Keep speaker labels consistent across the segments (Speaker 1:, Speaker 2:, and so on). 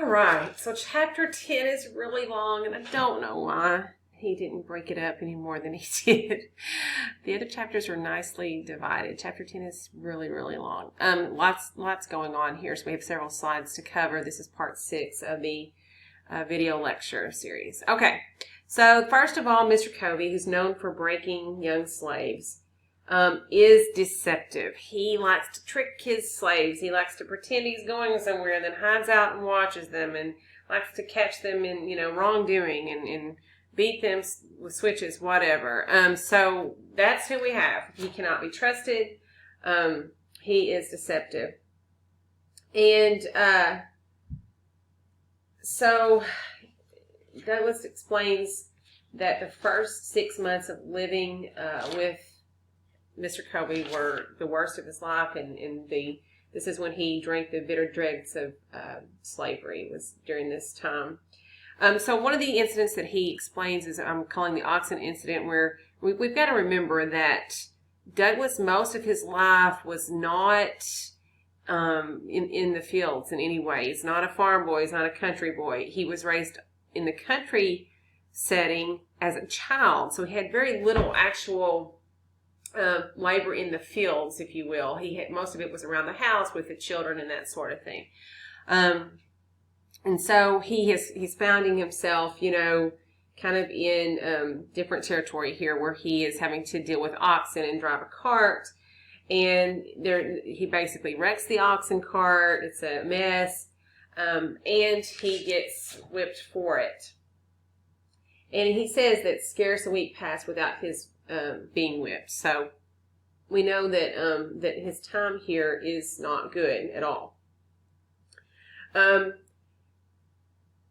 Speaker 1: right, so chapter 10 is really long, and I don't know why he didn't break it up any more than he did. The other chapters are nicely divided. Chapter 10 is really, really long. Lots going on here, so we have several slides to cover. This is part 6 of the video lecture series. Okay, so first of all, Mr. Covey, who's known for breaking young slaves, is deceptive. He likes to trick his slaves. He likes to pretend he's going somewhere and then hides out and watches them and likes to catch them in, wrongdoing and beat them with switches, whatever. So that's who we have. He cannot be trusted. He is deceptive. And so Douglas explains that the first 6 months of living with Mr. Covey were the worst of his life, and this is when he drank the bitter dregs of slavery. It was during this time. So one of the incidents that he explains is I'm calling the oxen incident, where we've got to remember that Douglas, most of his life, was not in the fields in any way. He's not a farm boy. He's not a country boy. He was raised in the country setting as a child, so he had very little actual labor in the fields, if you will. Most of it was around the house with the children and that sort of thing. And so he's finding himself, kind of in different territory here, where he is having to deal with oxen and drive a cart. And he basically wrecks the oxen cart. It's a mess. And he gets whipped for it. And he says that scarce a week passed without his being whipped. So we know that that his time here is not good at all.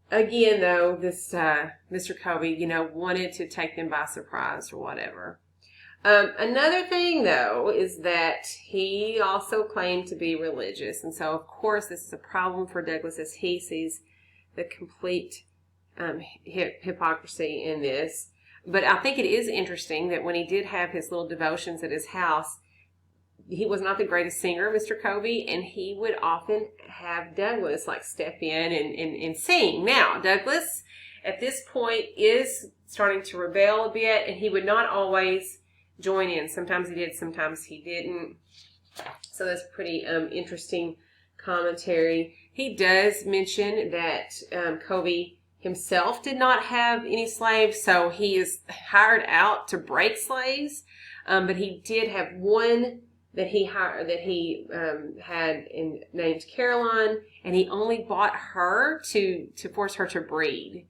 Speaker 1: Again, though, this Mr. Covey, wanted to take them by surprise or whatever. Another thing, though, is that he also claimed to be religious. And so, of course, this is a problem for Douglas, as he sees the complete hypocrisy in this. But I think it is interesting that when he did have his little devotions at his house, he was not the greatest singer, Mr. Covey, and he would often have Douglas step in and sing. Now, Douglas at this point is starting to rebel a bit, and he would not always join in. Sometimes he did, sometimes he didn't. So that's pretty interesting commentary. He does mention that Covey himself did not have any slaves, so he is hired out to break slaves. But he did have one that he had named Caroline, and he only bought her to force her to breed.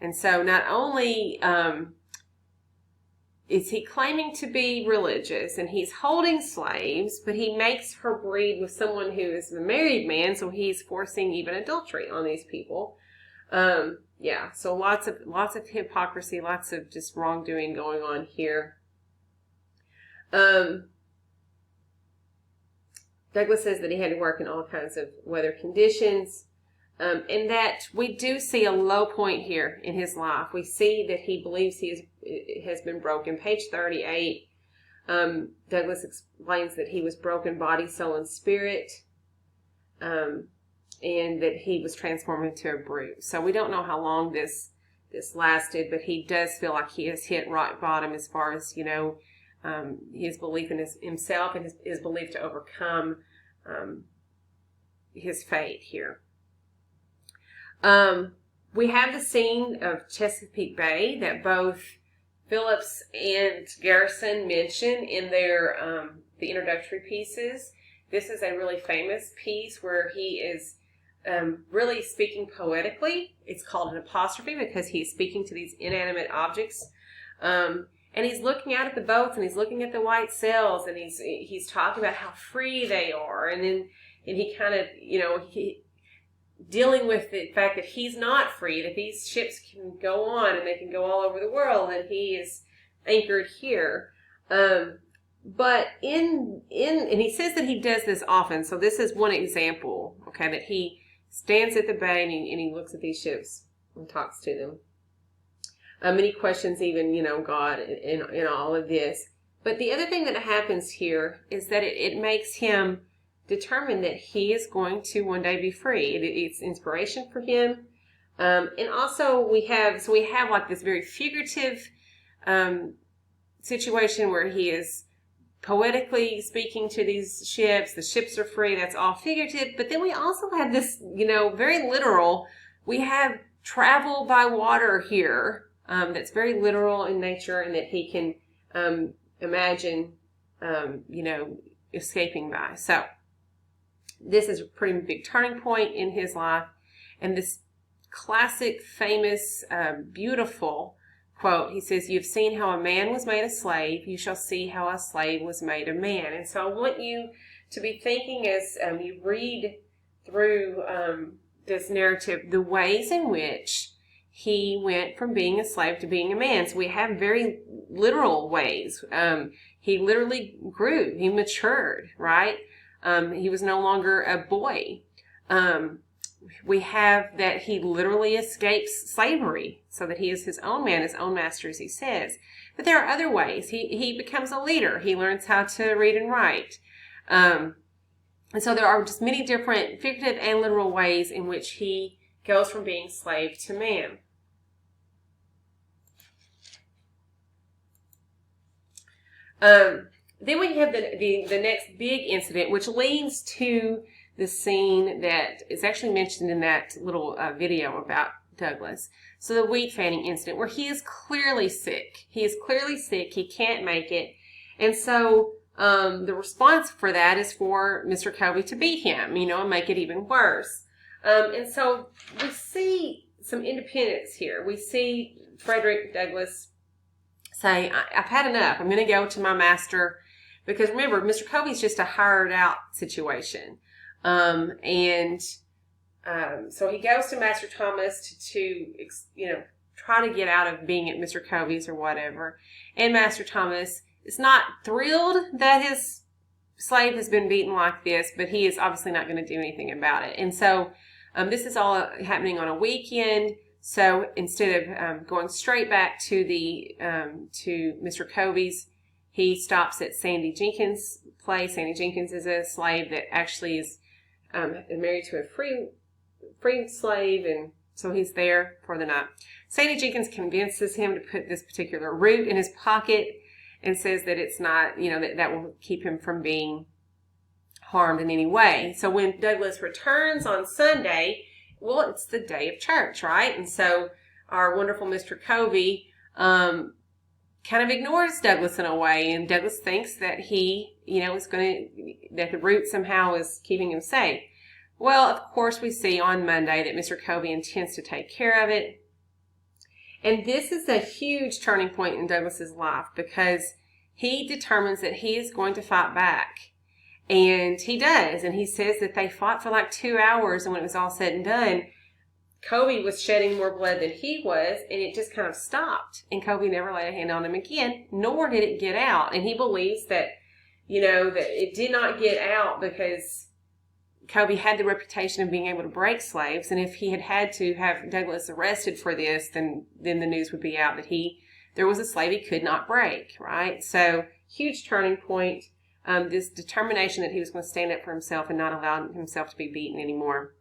Speaker 1: And so not only is he claiming to be religious and he's holding slaves, but he makes her breed with someone who is a married man, so he's forcing even adultery on these people. So lots of hypocrisy, lots of just wrongdoing going on here. Douglas says that he had to work in all kinds of weather conditions, and that we do see a low point here in his life. We see that he believes he has been broken. Page 38, Douglas explains that he was broken body, soul, and spirit, and that he was transformed into a brute. So we don't know how long this lasted, but he does feel like he has hit rock bottom as far as, his belief in himself and his belief to overcome his fate here. We have the scene of Chesapeake Bay that both Phillips and Garrison mention in their the introductory pieces. This is a really famous piece where he is really speaking poetically. It's called an apostrophe because he's speaking to these inanimate objects. And he's looking out at the boats, and he's looking at the white sails, and he's talking about how free they are. And he kind of, dealing with the fact that he's not free, that these ships can go on and they can go all over the world, and he is anchored here. But and he says that he does this often. So this is one example, okay, that he stands at the bay and he looks at these ships and talks to them. Many questions, even, God in all of this. But the other thing that happens here is that it makes him determined that he is going to one day be free. It's inspiration for him. And also we have like this very figurative situation where he is poetically speaking to these ships. The ships are free. That's all figurative. But then we also have this, very literal. We have travel by water here. That's very literal in nature, and that he can imagine, escaping by. So this is a pretty big turning point in his life. And this classic, famous, beautiful quote, he says, "You've seen how a man was made a slave. You shall see how a slave was made a man." And so I want you to be thinking as you read through this narrative, the ways in which he went from being a slave to being a man. So we have very literal ways. He literally grew. He matured, right? He was no longer a boy. We have that he literally escapes slavery so that he is his own man, his own master, as he says. But there are other ways. He becomes a leader. He learns how to read and write. And so there are just many different figurative and literal ways in which he goes from being slave to man. Then we have the next big incident, which leads to the scene that is actually mentioned in that little video about Douglas. So the wheat fanning incident, where he is clearly sick. He is clearly sick. He can't make it. And so the response for that is for Mr. Covey to beat him, and make it even worse. And so we see some independence here. We see Frederick Douglass say, "I've had enough. I'm going to go to my master." Because remember, Mr. Covey's just a hired out situation. So he goes to Master Thomas to try to get out of being at Mr. Covey's or whatever. And Master Thomas is not thrilled that his slave has been beaten like this, but he is obviously not going to do anything about it. And so this is all happening on a weekend. So instead of going straight back to to Mr. Covey's, he stops at Sandy Jenkins' place. Sandy Jenkins is a slave that actually is married to a free slave, and so he's there for the night. Sandy Jenkins convinces him to put this particular root in his pocket and says that it's not, that will keep him from being harmed in any way. So when Douglas returns on Sunday, well, it's the day of church, right? And so our wonderful Mr. Covey kind of ignores Douglas in a way, and Douglas thinks that he, that the root somehow is keeping him safe. Well, of course, we see on Monday that Mr. Covey intends to take care of it. And this is a huge turning point in Douglas's life, because he determines that he is going to fight back. And he does. And he says that they fought for like 2 hours, and when it was all said and done, Covey was shedding more blood than he was, and it just kind of stopped. And Covey never laid a hand on him again, nor did it get out. And he believes that, that it did not get out because Covey had the reputation of being able to break slaves. And if he had to have Douglas arrested for this, then the news would be out that there was a slave he could not break, right? So, huge turning point. This determination that he was going to stand up for himself and not allow himself to be beaten anymore.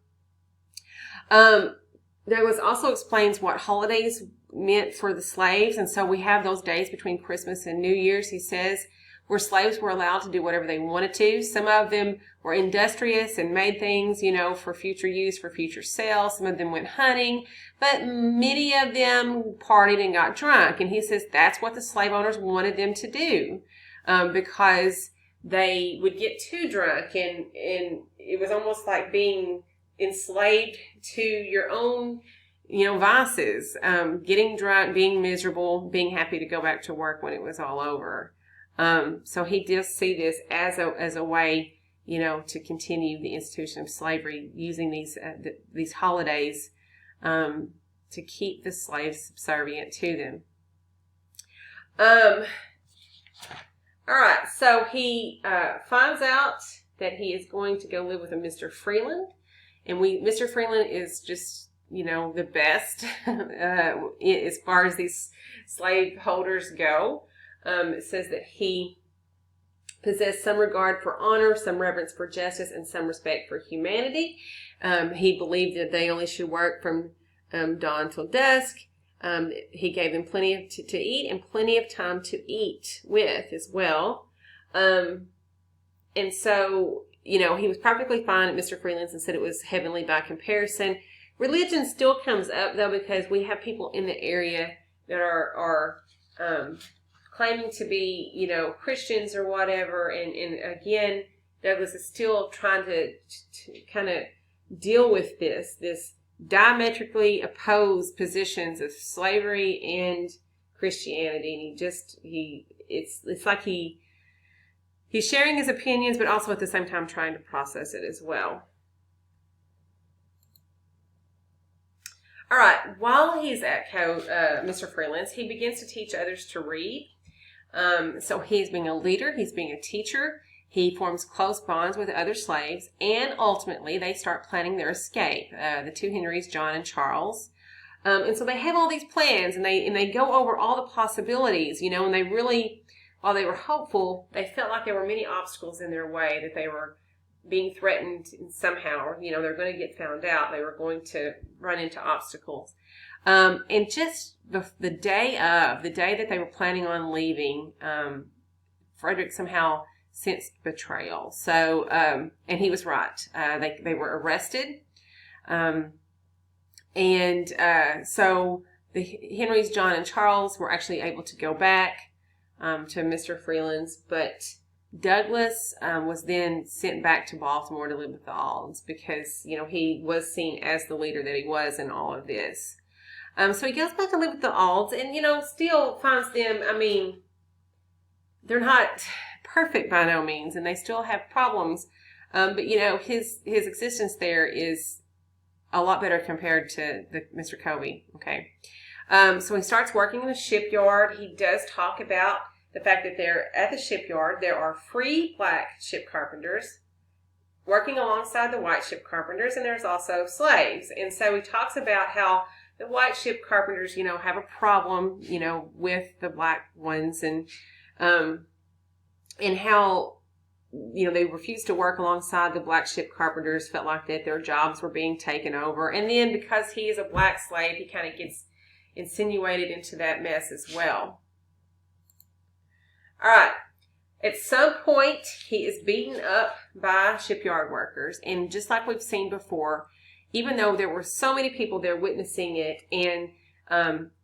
Speaker 1: Douglas also explains what holidays meant for the slaves. And so we have those days between Christmas and New Year's, he says, where slaves were allowed to do whatever they wanted to. Some of them were industrious and made things, for future use, for future sale. Some of them went hunting, but many of them partied and got drunk. And he says that's what the slave owners wanted them to do, because they would get too drunk, and it was almost like being enslaved to your own, vices, getting drunk, being miserable, being happy to go back to work when it was all over. So he does see this as a way, to continue the institution of slavery, using these holidays to keep the slaves subservient to them. All right, so he finds out that he is going to go live with a Mr. Freeland. And Mr. Freeland is just, the best as far as these slave holders go. It says that he possessed some regard for honor, some reverence for justice, and some respect for humanity. He believed that they only should work from dawn till dusk. He gave them plenty to eat and plenty of time to eat with as well. And so, he was perfectly fine at Mr. Freeland's and said it was heavenly by comparison. Religion still comes up, though, because we have people in the area that are claiming to be, Christians or whatever. And again, Douglass is still trying to kind of deal with this diametrically opposed positions of slavery and Christianity. And it's like he's sharing his opinions, but also at the same time trying to process it as well. All right. While he's at Mr. Freeland's, he begins to teach others to read. So he's being a leader. He's being a teacher. He forms close bonds with other slaves, and ultimately they start planning their escape. The two Henrys, John and Charles. And so they have all these plans, and they go over all the possibilities, and they really, while they were hopeful, they felt like there were many obstacles in their way, that they were being threatened somehow, they're going to get found out. They were going to run into obstacles. And just the day that they were planning on leaving, Frederick somehow sensed betrayal. So, and he was right. They were arrested. So the Henrys, John and Charles were actually able to go back, to Mr. Freeland's, but Douglass was then sent back to Baltimore to live with the Aulds because, he was seen as the leader that he was in all of this. So he goes back to live with the Aulds and, still finds them, they're not perfect by no means, and they still have problems. But, his existence there is a lot better compared to Mr. Covey. Okay. So he starts working in the shipyard. He does talk about the fact that they're at the shipyard. There are free black ship carpenters working alongside the white ship carpenters, and there's also slaves. And so he talks about how the white ship carpenters, have a problem, with the black ones, and how, they refused to work alongside the black ship carpenters, felt like that their jobs were being taken over. And then because he is a black slave, he kind of gets insinuated into that mess as well. All right. At some point, he is beaten up by shipyard workers. And just like we've seen before, even though there were so many people there witnessing it, and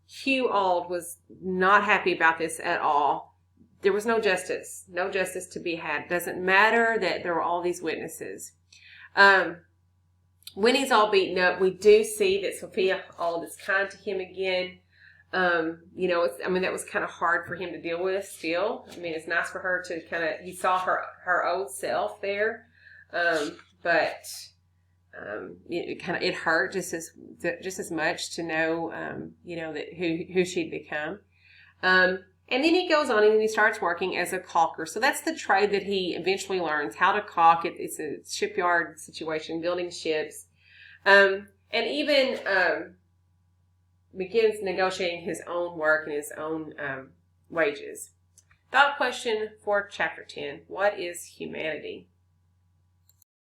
Speaker 1: Hugh Auld was not happy about this at all, there was no justice to be had. It doesn't matter that there were all these witnesses. When he's all beaten up, we do see that Sophia Auld is kind to him again. That was kind of hard for him to deal with still. It's nice for her to he saw her old self there. But it hurt just as much to know, that who she'd become. And then he goes on and he starts working as a caulker. So that's the trade that he eventually learns, how to caulk. It's a shipyard situation, building ships. And even begins negotiating his own work and his own wages. Thought question for Chapter 10. What is humanity?